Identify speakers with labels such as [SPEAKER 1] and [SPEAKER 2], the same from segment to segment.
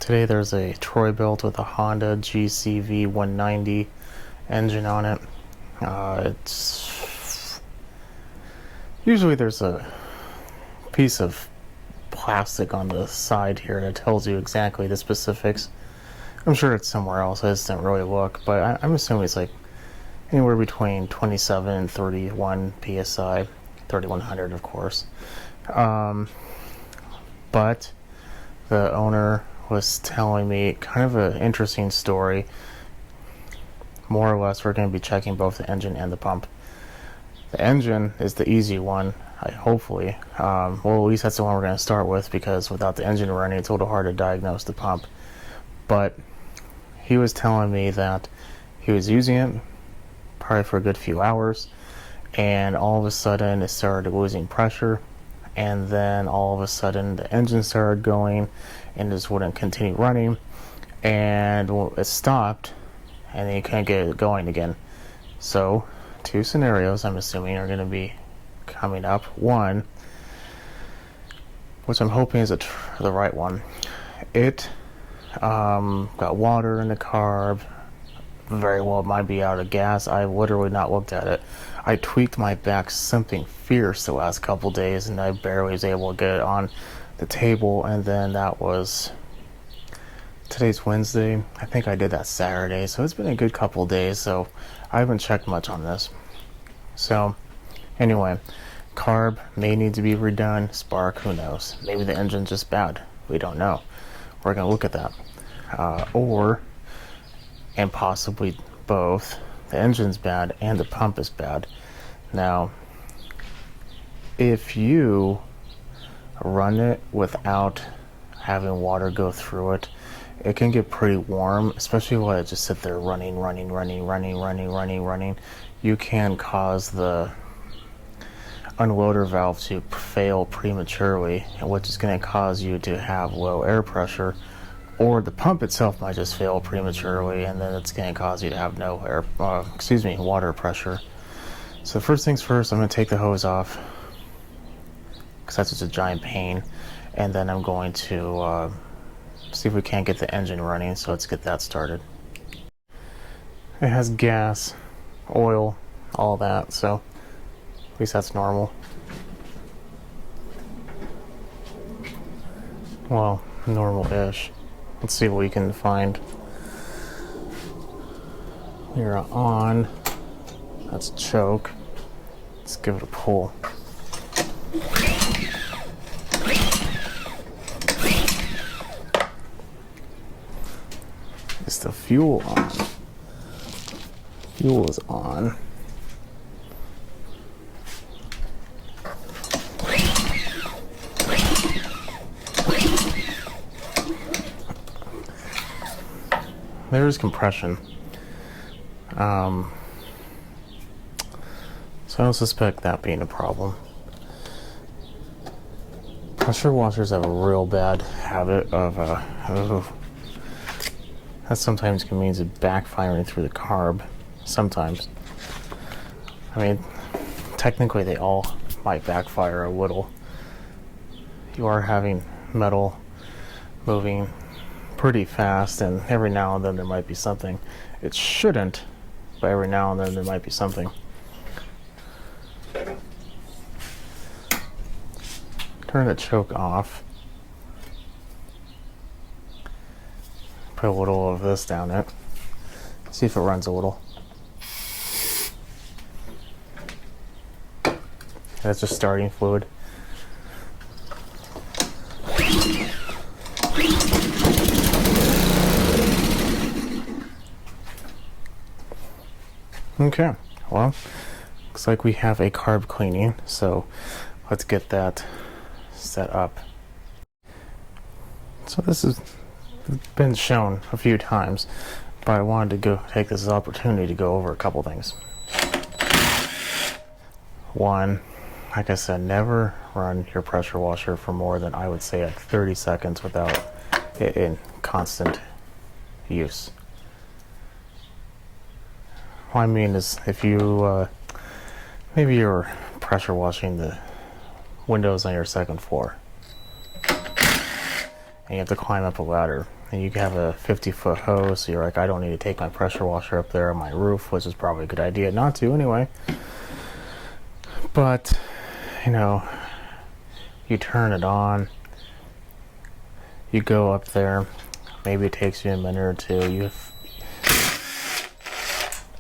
[SPEAKER 1] Today there's a Troy built with a Honda GCV 190 engine on it. It's usually there's a piece of plastic on the side here that tells you exactly the specifics. I'm sure it's somewhere else. I just didn't really look, but I'm assuming it's like anywhere between 27 and 31 psi, 3100 of course. But the owner was telling me kind of an interesting story. More or less, we're going to be checking both the engine and the pump. The engine is the easy one, hopefully. Well, at least that's the one we're going to start with, because without the engine running, it's a little hard to diagnose the pump. But he was telling me that he was using it probably for a good few hours, and all of a sudden it started losing pressure, and then all of a sudden the engine started going and just wouldn't continue running, and it stopped, and then you couldn't get it going again. So two scenarios I'm assuming are going to be coming up. One, which I'm hoping is the right one, it got water in the carb. Very well might be out of gas. I literally not looked at it. I tweaked my back something fierce the last couple days, and I barely was able to get it on the table. And then that was, today's Wednesday, I think I did that Saturday, so it's been a good couple days, so I haven't checked much on this. So anyway, carb may need to be redone. Spark, who knows, maybe the engine's just bad, we don't know. We're gonna look at that, and possibly both. The engine's bad and the pump is bad. Now, if you run it without having water go through it, it can get pretty warm, especially when it just sit there running. You can cause the unloader valve to fail prematurely, which is going to cause you to have low air pressure, or the pump itself might just fail prematurely, and then it's going to cause you to have no water pressure. So first things first, I'm going to take the hose off, because that's just a giant pain, and then I'm going to see if we can't get the engine running. So let's get that started. It has gas, oil, all that, so at least that's normal. Well, normal-ish. Let's see what we can find. We're on. That's choke. Let's give it a pull. Is the fuel on? Fuel is on. There's compression. So I don't suspect that being a problem. Pressure washers have a real bad habit of that sometimes can mean it backfiring through the carb. Sometimes. I mean, technically they all might backfire a little. You are having metal moving pretty fast, and every now and then there might be something. It shouldn't, but every now and then there might be something. Turn the choke off. Put a little of this down it. See if it runs a little. That's just starting fluid. Okay, well, looks like we have a carb cleaning, so let's get that set up. So this has been shown a few times, but I wanted to take this opportunity to go over a couple things. One, like I said, never run your pressure washer for more than, I would say, like 30 seconds without it in constant use. What I mean is, if you maybe you're pressure washing the windows on your second floor and you have to climb up a ladder, and you have a 50-foot hose, so you're like, I don't need to take my pressure washer up there on my roof, which is probably a good idea not to anyway. But, you know, you turn it on, you go up there, maybe it takes you a minute or two.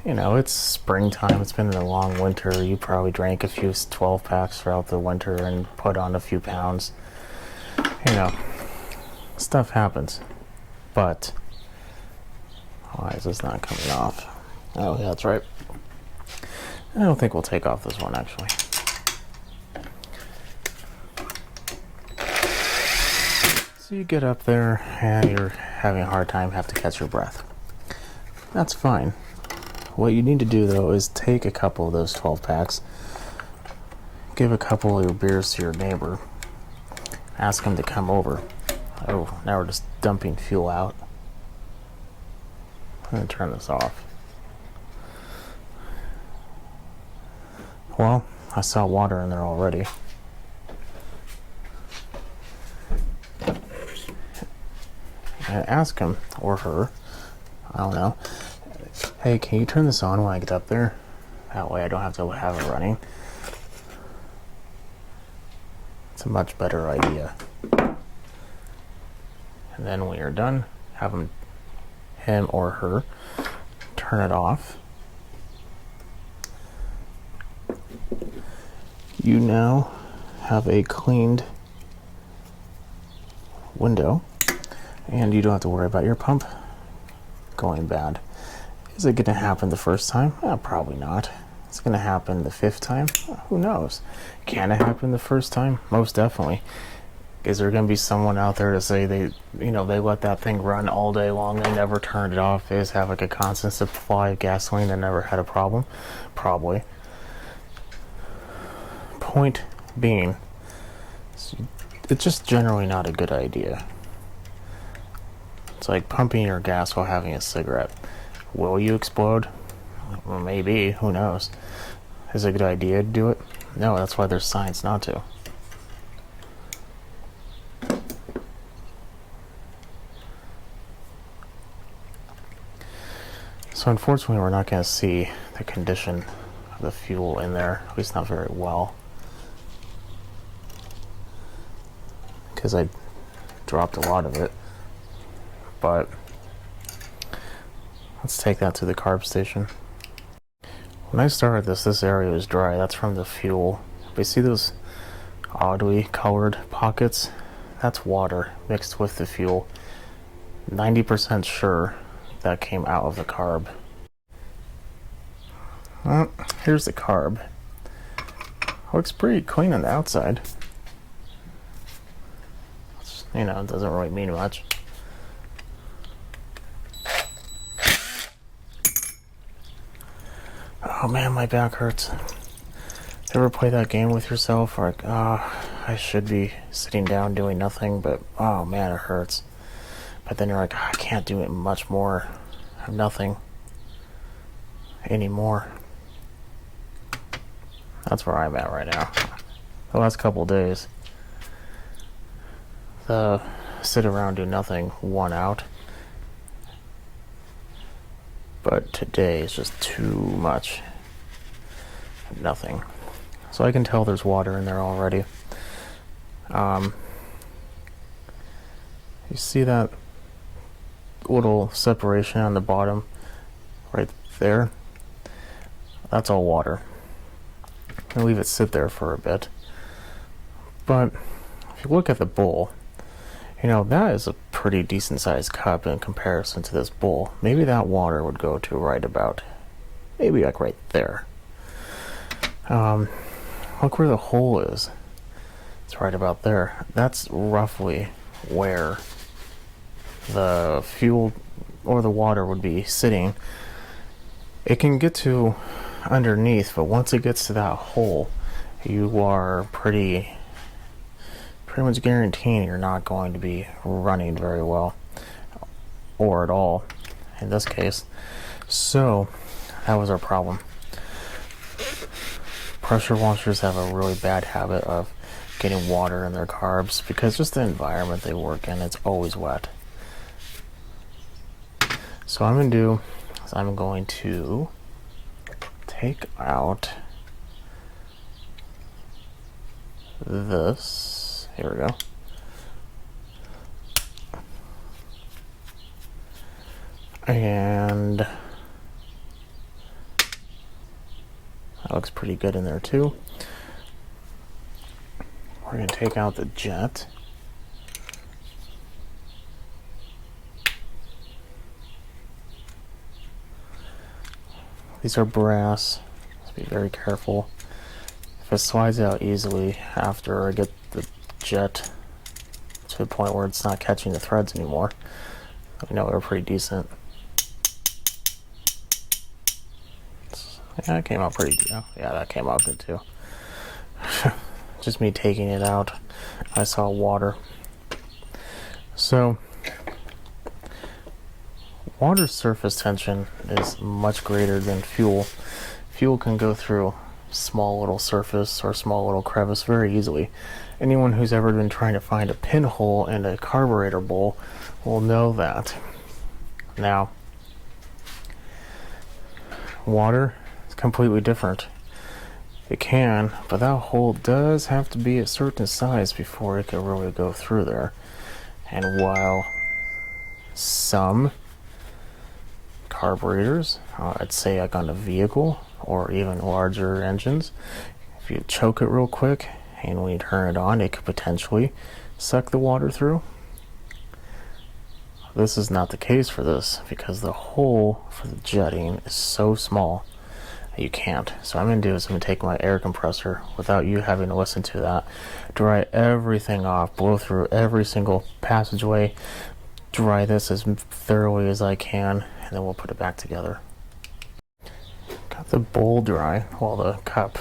[SPEAKER 1] You know, it's springtime, it's been a long winter, you probably drank a few 12 packs throughout the winter and put on a few pounds. You know, stuff happens. But why is this not coming off? Oh yeah, that's right. I don't think we'll take off this one actually. So you get up there and you're having a hard time, have to catch your breath. That's fine. What you need to do though is take a couple of those 12 packs, give a couple of your beers to your neighbor, ask him to come over. Oh, now we're just dumping fuel out. I'm going to turn this off. Well, I saw water in there already. And ask him, or her, I don't know, hey, can you turn this on when I get up there? That way I don't have to have it running. It's a much better idea. And then when you're done, have him or her turn it off. You now have a cleaned window, and you don't have to worry about your pump going bad. Is it going to happen the first time? Probably not. It's going to happen the 5th time? Who knows? Can it happen the first time? Most definitely. Is there going to be someone out there to say they let that thing run all day long, they never turned it off, they just have like a constant supply of gasoline and never had a problem? Probably. Point being, it's just generally not a good idea. It's like pumping your gas while having a cigarette. Will you explode? Well, maybe. Who knows? Is it a good idea to do it? No, that's why there's science not to. So unfortunately we're not going to see the condition of the fuel in there, at least not very well, because I dropped a lot of it. But let's take that to the carb station. When I started this area was dry. That's from the fuel. But you see those oddly colored pockets? That's water mixed with the fuel. 90% sure that came out of the carb. Well, here's the carb. Looks pretty clean on the outside. You know, it doesn't really mean much. Oh man, my back hurts. Ever play that game with yourself? Or like, I should be sitting down doing nothing, but oh man, it hurts. But then you're like, I can't do it much more. Nothing anymore. That's where I'm at right now. The last couple days, the sit around do nothing won out. But today is just too much. Nothing. So I can tell there's water in there already. You see that little separation on the bottom right there? That's all water. I'll leave it sit there for a bit. But if you look at the bowl, you know, that is a pretty decent sized cup in comparison to this bowl. Maybe that water would go to right about, maybe like right there. Look where the hole is. It's right about there. That's roughly where the fuel or the water would be sitting. It can get to underneath, but once it gets to that hole, you are pretty much guaranteeing you're not going to be running very well, or at all in this case. So that was our problem. Pressure washers have a really bad habit of getting water in their carbs because just the environment they work in, it's always wet. So what I'm going to do is I'm going to take out this. Here we go. And that looks pretty good in there too. We're going to take out the jet. These are brass, so be very careful. If it slides out easily after I get the jet to the point where it's not catching the threads anymore, I know they're pretty decent. Yeah, that came out pretty good. Yeah, that came out good too. Just me taking it out, I saw water. So water surface tension is much greater than fuel. Fuel can go through small little surface or small little crevice very easily. Anyone who's ever been trying to find a pinhole in a carburetor bowl will know that. Now, water is completely different. It can, but that hole does have to be a certain size before it can really go through there. And while some carburetors, I'd say like on a vehicle or even larger engines, if you choke it real quick and when you turn it on, it could potentially suck the water through. This is not the case for this because the hole for the jetting is so small that you can't. So what I'm going to do is I'm going to take my air compressor without you having to listen to that, dry everything off, blow through every single passageway, dry this as thoroughly as I can, and then we'll put it back together. Got the bowl dry, well, the cup.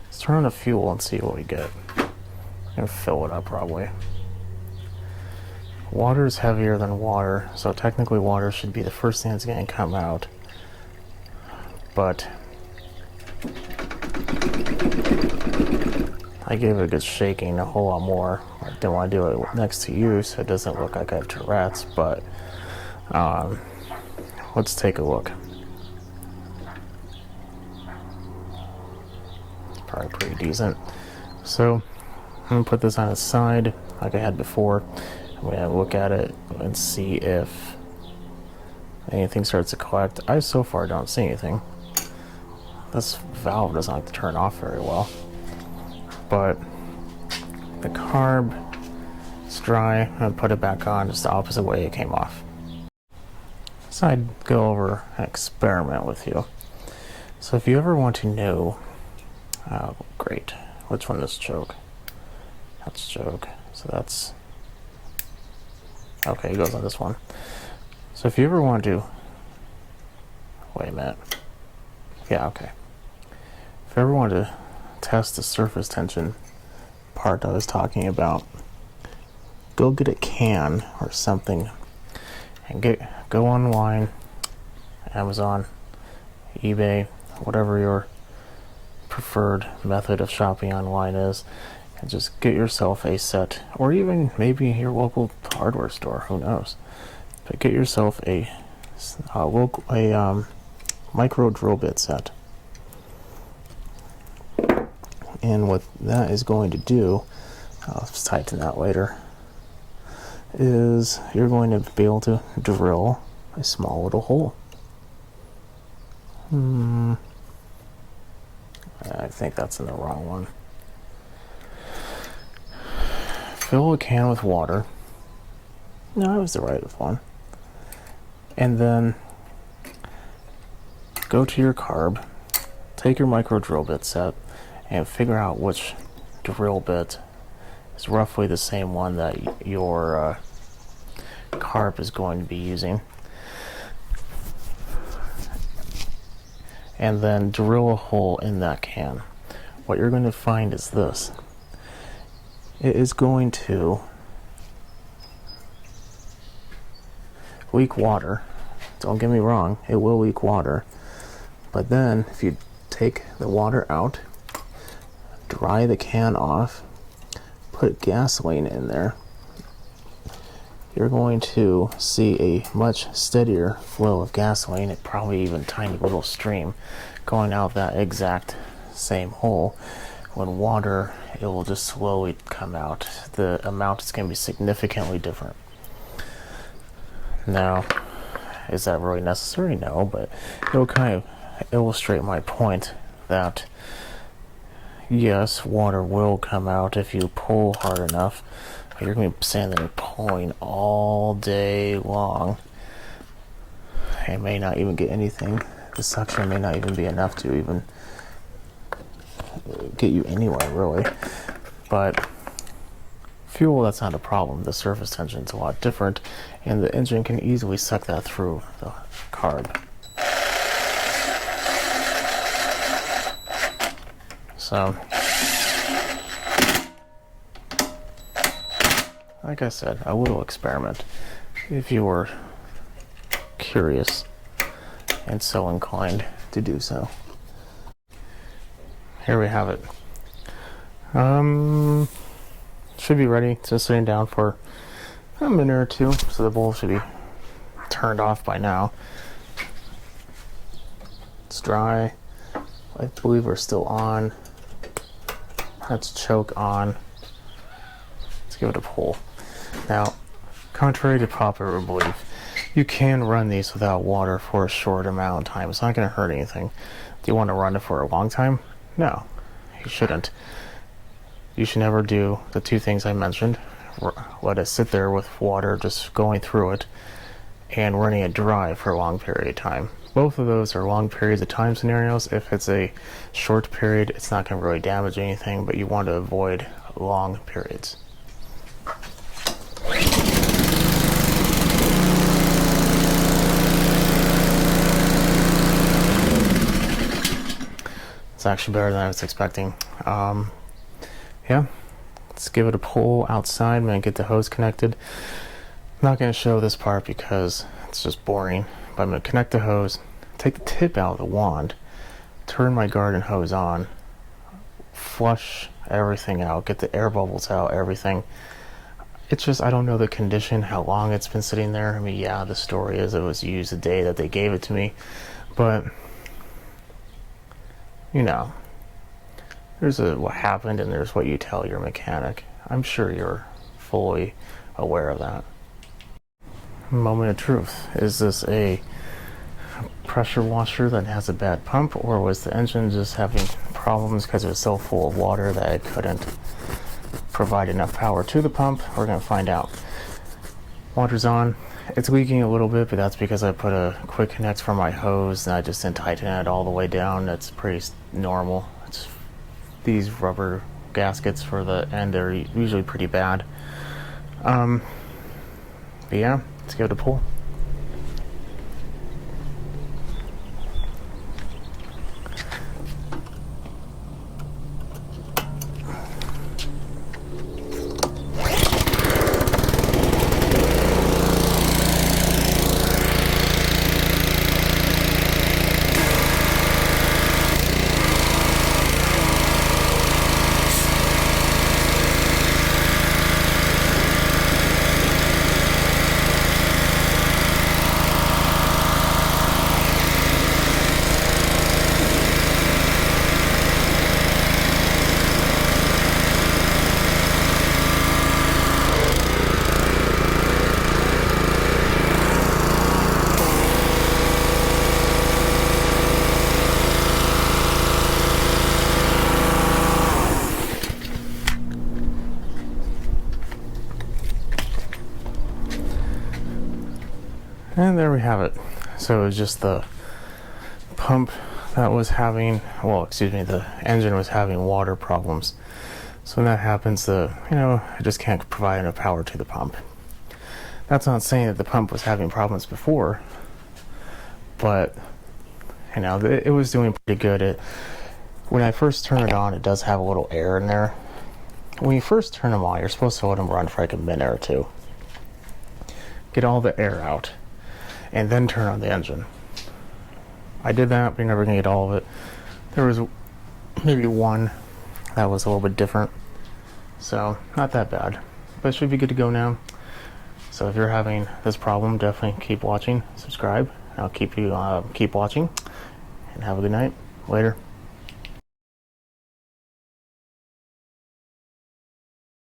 [SPEAKER 1] Let's turn on the fuel and see what we get. I'm going to fill it up probably. Water is heavier than water, so technically water should be the first thing that's going to come out. But I gave it a good shaking, a whole lot more. I didn't want to do it next to you so it doesn't look like I have Tourette's, but let's take a look. It's probably pretty decent. So I'm going to put this on its side like I had before. I'm going to look at it and see if anything starts to collect. I so far don't see anything. This valve doesn't like to turn off very well. But the carb is dry. I'm going to put it back on just the opposite way it came off. So I'd go over an experiment with you. So if you ever want to know, oh great, which one is choke? That's choke. So that's, okay, it goes on this one. So if you ever want to, wait a minute. Yeah, okay. If you ever want to test the surface tension part I was talking about, go get a can or something and go online, Amazon, eBay, whatever your preferred method of shopping online is, and just get yourself a set, or even maybe your local hardware store, who knows, but get yourself a micro drill bit set. And what that is going to do, I'll just tighten that later, is you're going to be able to drill a small little hole. I think that's in the wrong one. Fill a can with water. No, that was the right one. And then go to your carb, take your micro drill bit set, and figure out which drill bit is roughly the same one that your carb is going to be using. And then drill a hole in that can. What you're going to find is this. It is going to leak water. Don't get me wrong, it will leak water. But then if you take the water out, dry the can off, put gasoline in there, you're going to see a much steadier flow of gasoline, probably even tiny little stream going out that exact same hole. When water, it will just slowly come out. The amount is going to be significantly different. Now, is that really necessary? No, but it'll kind of illustrate my point that yes, water will come out if you pull hard enough. But you're going to be standing there pulling all day long. It may not even get anything. The suction may not even be enough to even get you anywhere, really. But fuel, that's not a problem. The surface tension is a lot different, and the engine can easily suck that through the carb. So, like I said, a little experiment if you were curious and so inclined to do so. Here we have it. Should be ready. Just sitting down for a minute or two, so the bowl should be turned off by now. It's dry. I believe we're still on. Let's choke on. Let's give it a pull. Now, contrary to popular belief, you can run these without water for a short amount of time. It's not going to hurt anything. Do you want to run it for a long time? No, you shouldn't. You should never do the two things I mentioned. Let it sit there with water just going through it and running it dry for a long period of time. Both of those are long periods of time scenarios. If it's a short period, it's not going to really damage anything, but you want to avoid long periods. It's actually better than I was expecting. Yeah, let's give it a pull outside. I'm going to get the hose connected. I'm not going to show this part because it's just boring, but I'm going to connect the hose, take the tip out of the wand, turn my garden hose on, flush everything out, get the air bubbles out, everything. It's just, I don't know the condition, how long it's been sitting there. I mean, yeah, the story is it was used the day that they gave it to me, but you know, there's what happened and there's what you tell your mechanic. I'm sure you're fully aware of that. Moment of truth. Is this a pressure washer that has a bad pump, or was the engine just having problems because it was so full of water that it couldn't provide enough power to the pump? We're going to find out. Water's on. It's leaking a little bit, but that's because I put a quick connect for my hose and I just didn't tighten it all the way down. That's pretty normal. It's these rubber gaskets for the end are usually pretty bad. But yeah, let's give it a pull. And there we have it. So it was just the pump that was having, well, excuse me, the engine was having water problems. So when that happens, it just can't provide enough power to the pump. That's not saying that the pump was having problems before, but it was doing pretty good. When I first turn it on, it does have a little air in there. When you first turn them on, you're supposed to let them run for like a minute or two. Get all the air out, and then turn on the engine. I did that, but you're never gonna get all of it. There was maybe one that was a little bit different, so not that bad, but it should be good to go now. So if you're having this problem, definitely keep watching, subscribe. I'll keep watching, and have a good night. Later.